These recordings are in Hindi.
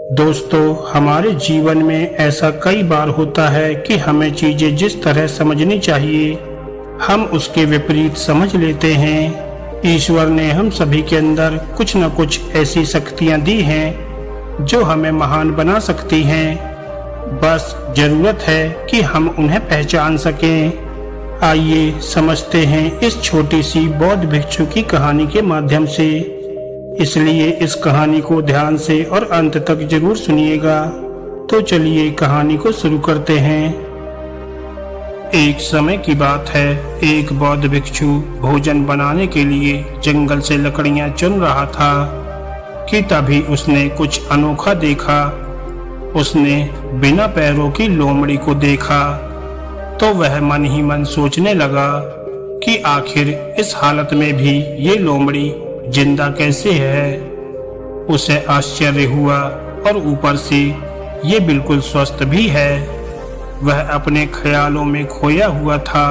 दोस्तों, हमारे जीवन में ऐसा कई बार होता है कि हमें चीजें जिस तरह समझनी चाहिए हम उसके विपरीत समझ लेते हैं। ईश्वर ने हम सभी के अंदर कुछ न कुछ ऐसी शक्तियां दी हैं जो हमें महान बना सकती हैं। बस जरूरत है कि हम उन्हें पहचान सकें। आइए समझते हैं इस छोटी सी बौद्ध भिक्षु की कहानी के माध्यम से। इसलिए इस कहानी को ध्यान से और अंत तक जरूर सुनिएगा। तो चलिए कहानी को शुरू करते हैं। एक समय की बात है, एक बौद्ध भिक्षु भोजन बनाने के लिए जंगल से लकड़ियां चुन रहा था कि तभी उसने कुछ अनोखा देखा। उसने बिना पैरों की लोमड़ी को देखा तो वह मन ही मन सोचने लगा कि आखिर इस हालत में भी ये लोमड़ी जिंदा कैसे है। उसे आश्चर्य हुआ और ऊपर से ये बिल्कुल स्वस्थ भी है। वह अपने ख्यालों में खोया हुआ था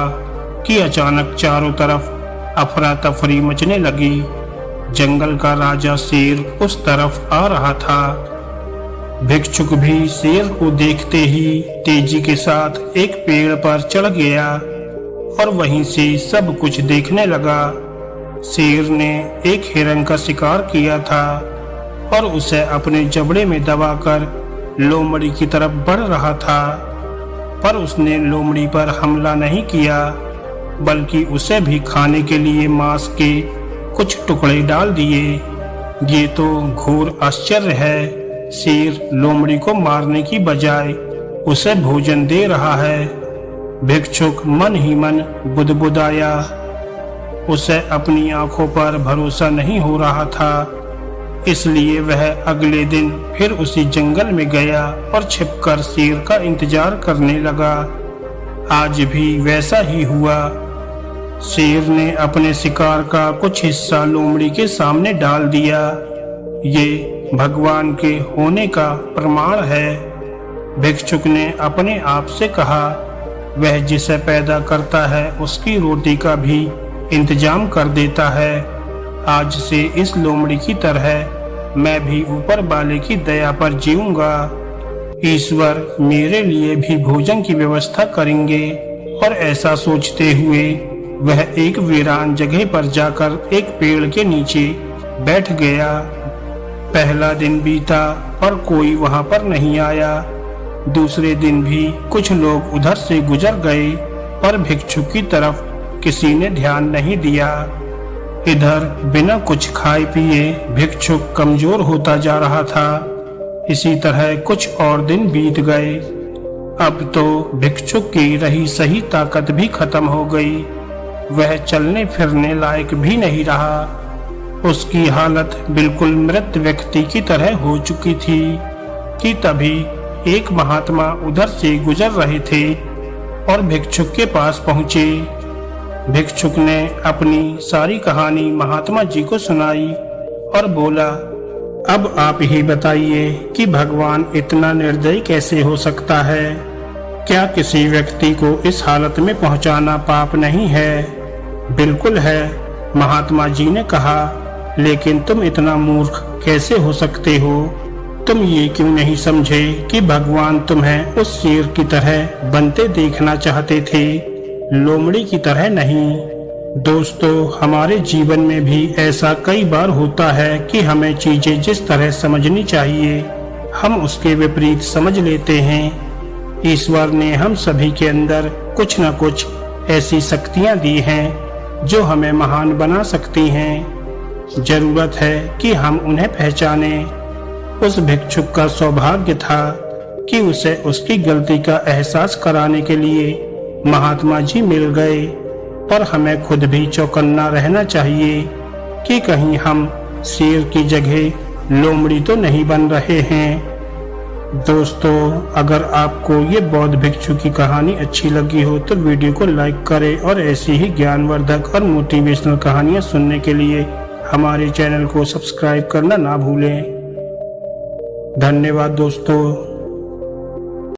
कि अचानक चारों तरफ अफरा तफरी मचने लगी। जंगल का राजा शेर उस तरफ आ रहा था। भिक्षुक भी शेर को देखते ही तेजी के साथ एक पेड़ पर चढ़ गया और वहीं से सब कुछ देखने लगा। शेर ने एक हिरन का शिकार किया था और उसे अपने जबड़े में दबाकर लोमड़ी की तरफ बढ़ रहा था, पर उसने लोमड़ी पर हमला नहीं किया बल्कि उसे भी खाने के लिए मांस के कुछ टुकड़े डाल दिए। ये तो घोर आश्चर्य है। शेर लोमड़ी को मारने की बजाय उसे भोजन दे रहा है। भिक्षुक मन ही मन बुदबुदाया। उसे अपनी आंखों पर भरोसा नहीं हो रहा था। इसलिए वह अगले दिन फिर उसी जंगल में गया और छिपकर शेर का इंतजार करने लगा। आज भी वैसा ही हुआ। शेर ने अपने शिकार का कुछ हिस्सा लोमड़ी के सामने डाल दिया। ये भगवान के होने का प्रमाण है। भिक्षुक ने अपने आप से कहा, वह जिसे पैदा करता है उसकी रोटी का भी इंतजाम कर देता है। आज से इस लोमड़ी की तरह मैं भी ऊपर वाले की दया पर जीऊंगा। ईश्वर मेरे लिए भी भोजन की व्यवस्था करेंगे। और ऐसा सोचते हुए वह एक वीरान जगह पर जाकर एक पेड़ के नीचे बैठ गया। पहला दिन बीता और कोई वहां पर नहीं आया। दूसरे दिन भी कुछ लोग उधर से गुजर गए पर भिक्षुक की तरफ किसी ने ध्यान नहीं दिया। इधर बिना कुछ खाए पिए भिक्षुक कमजोर होता जा रहा था। इसी तरह कुछ और दिन बीत गए। अब तो भिक्षुक की रही सही ताकत भी खत्म हो गई। वह चलने फिरने लायक भी नहीं रहा। उसकी हालत बिल्कुल मृत व्यक्ति की तरह हो चुकी थी कि तभी एक महात्मा उधर से गुजर रहे थे और भिक्षुक के पास पहुंचे। भिक्षुक ने अपनी सारी कहानी महात्मा जी को सुनाई और बोला, अब आप ही बताइए कि भगवान इतना निर्दयी कैसे हो सकता है। क्या किसी व्यक्ति को इस हालत में पहुंचाना पाप नहीं है? बिल्कुल है, महात्मा जी ने कहा, लेकिन तुम इतना मूर्ख कैसे हो सकते हो? तुम ये क्यों नहीं समझे कि भगवान तुम्हें उस शेर की तरह बनते देखना चाहते थे, लोमड़ी की तरह नहीं। दोस्तों, हमारे जीवन में भी ऐसा कई बार होता है कि हमें चीजें जिस तरह समझनी चाहिए हम उसके विपरीत समझ लेते हैं। ईश्वर ने हम सभी के अंदर कुछ न कुछ ऐसी शक्तियां दी हैं जो हमें महान बना सकती हैं। जरूरत है कि हम उन्हें पहचाने। उस भिक्षुक का सौभाग्य था कि उसे उसकी गलती का एहसास कराने के लिए महात्मा जी मिल गए। पर हमें खुद भी चौकन्ना रहना चाहिए कि कहीं हम शेर की जगह लोमड़ी तो नहीं बन रहे हैं। दोस्तों, अगर आपको ये बौद्ध भिक्षु की कहानी अच्छी लगी हो तो वीडियो को लाइक करें और ऐसी ही ज्ञानवर्धक और मोटिवेशनल कहानियां सुनने के लिए हमारे चैनल को सब्सक्राइब करना ना भूलें। धन्यवाद दोस्तों।